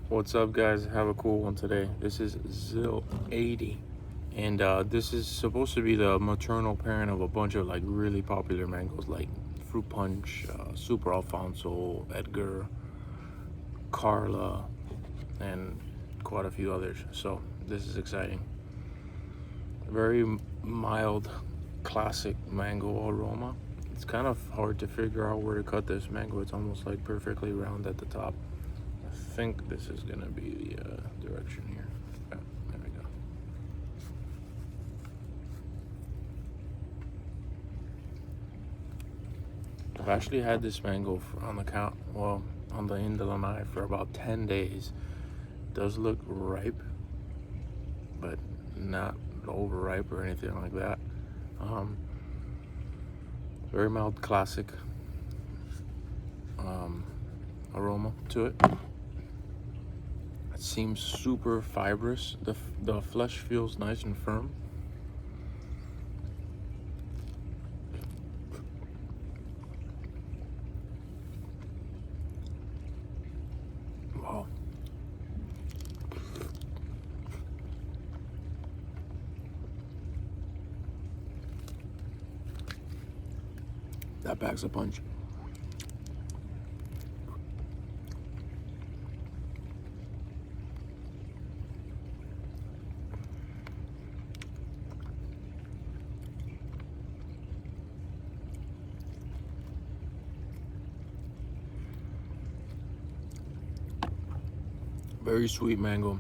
What's up, guys? Have a cool one today. This is Zill-80, and this is supposed to be the maternal parent of a bunch of like really popular mangoes like Fruit Punch, Super Alfonso, Edgar, Carla, and quite a few others. So this is exciting. Very mild, classic mango aroma. It's kind of hard to figure out where to cut this mango. It's almost like perfectly round at the top. I think this is gonna be the direction here. Yeah, there we go. I've actually had this mango on the on the end of the knife for about 10 days. It does look ripe, but not overripe or anything like that. Um, Very mild, classic aroma to it. It seems super fibrous. The flesh feels nice and firm. Wow. That packs a punch. Very sweet mango.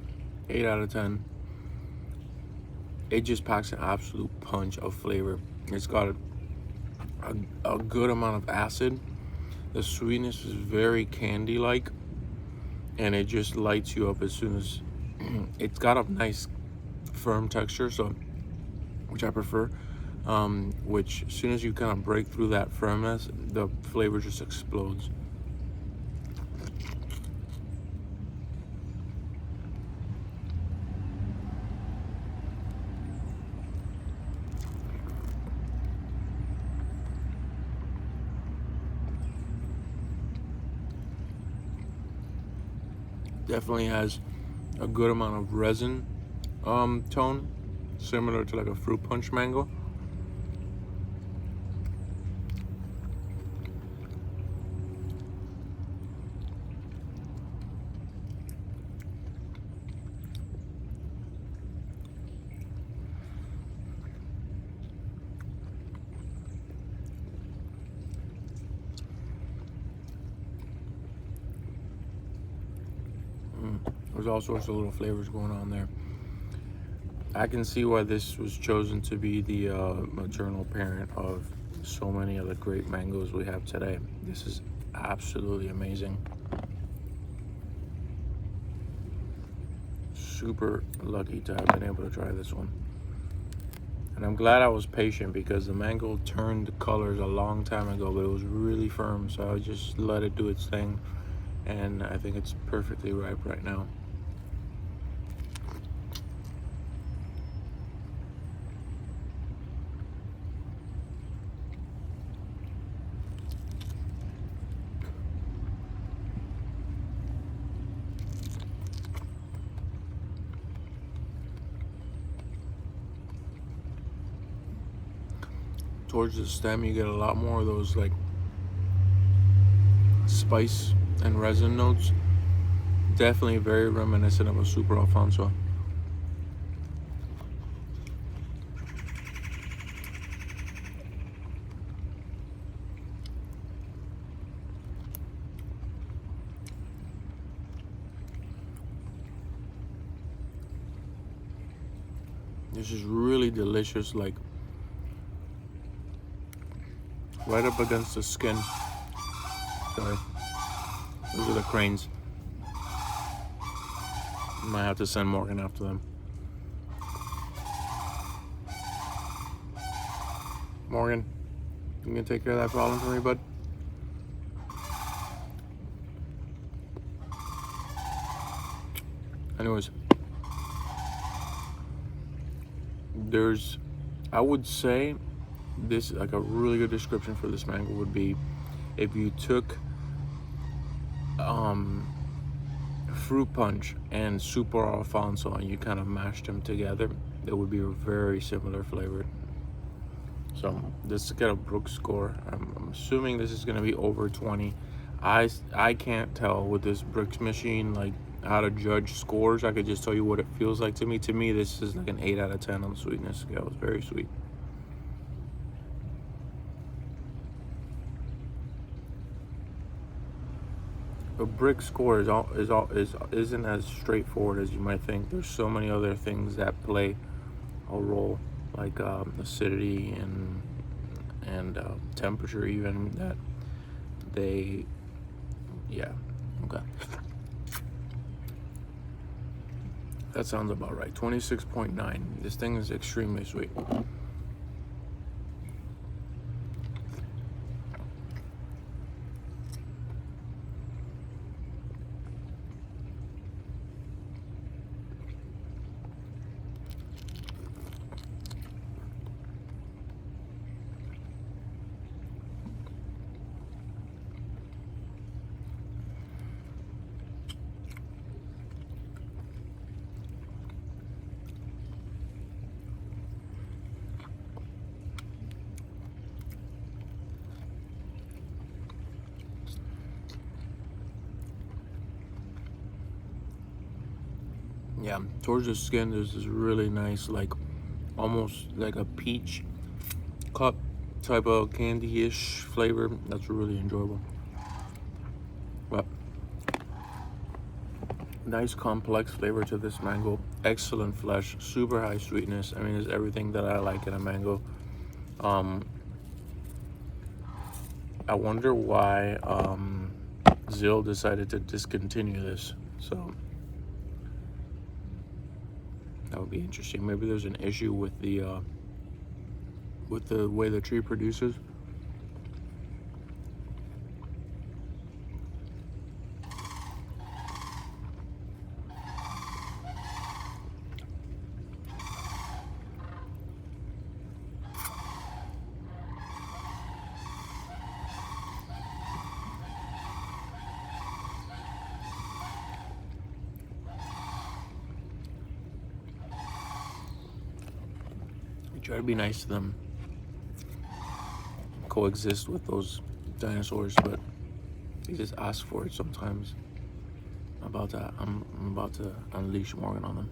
8 out of 10. It just packs an absolute punch of flavor. It's got a good amount of acid. The sweetness is very candy-like, and it just lights you up as soon as it's got a nice firm texture, so which I prefer. Which as soon as you kind of break through that firmness, the flavor just explodes. Definitely has a good amount of resin tone, similar to like a fruit punch mango. There's all sorts of little flavors going on there. I can see why this was chosen to be the maternal parent of so many of the great mangoes we have today. This is absolutely amazing. Super lucky to have been able to try this one. And I'm glad I was patient because the mango turned colors a long time ago, but it was really firm, so I just let it do its thing. And I think it's perfectly ripe right now. Towards the stem, you get a lot more of those like spice and resin notes. Definitely very reminiscent of a Super Alfonso. This is really delicious, like right up against the skin. Sorry, those are the cranes. Might have to send Morgan after them. Morgan, you gonna take care of that problem for me, bud? Anyways, I would say this, like a really good description for this mango would be if you took fruit punch and super Alfonso and you kind of mash them together, it would be very similar flavored. So this got a Brix score. I'm assuming this is gonna be over 20. I can't tell with this Brix machine like how to judge scores. I could just tell you what it feels like to me. To me, this is like an 8 out of 10 on the sweetness scale. It's very sweet. A Brix score isn't as straightforward as you might think. There's so many other things that play a role, like acidity and temperature, even that they, yeah, okay. That sounds about right. 26.9. This thing is extremely sweet. Yeah, towards the skin, there's this really nice, like almost like a peach cup type of candy-ish flavor. That's really enjoyable. But nice complex flavor to this mango. Excellent flesh, super high sweetness. I mean, it's everything that I like in a mango. I wonder why Zill decided to discontinue this. So that would be interesting. Maybe there's an issue with the way the tree produces. Try to be nice to them, coexist with those dinosaurs, but they just ask for it sometimes. I'm about to unleash Morgan on them.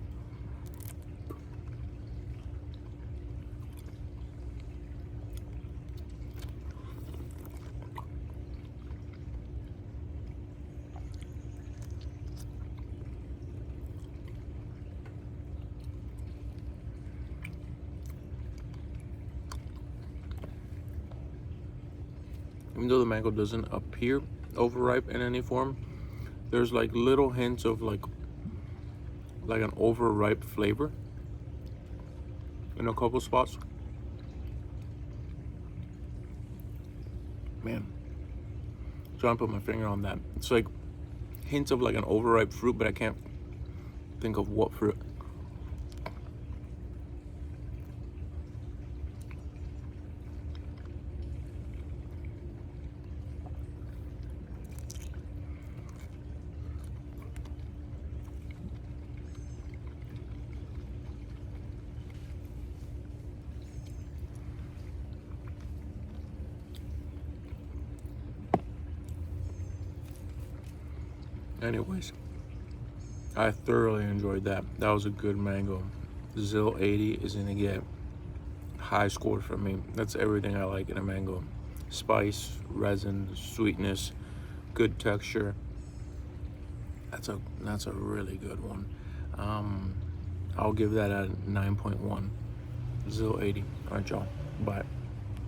Even though the mango doesn't appear overripe in any form, there's like little hints of like an overripe flavor in a couple spots. Man, I'm trying to put my finger on that. It's like hints of like an overripe fruit, but I can't think of what fruit. Anyways, I thoroughly enjoyed that. That was a good mango. Zill-80 is gonna get high score from me. That's everything I like in a mango. Spice, resin, sweetness, good texture. That's a really good one. I'll give that a 9.1. Zill-80. All right, y'all. Bye.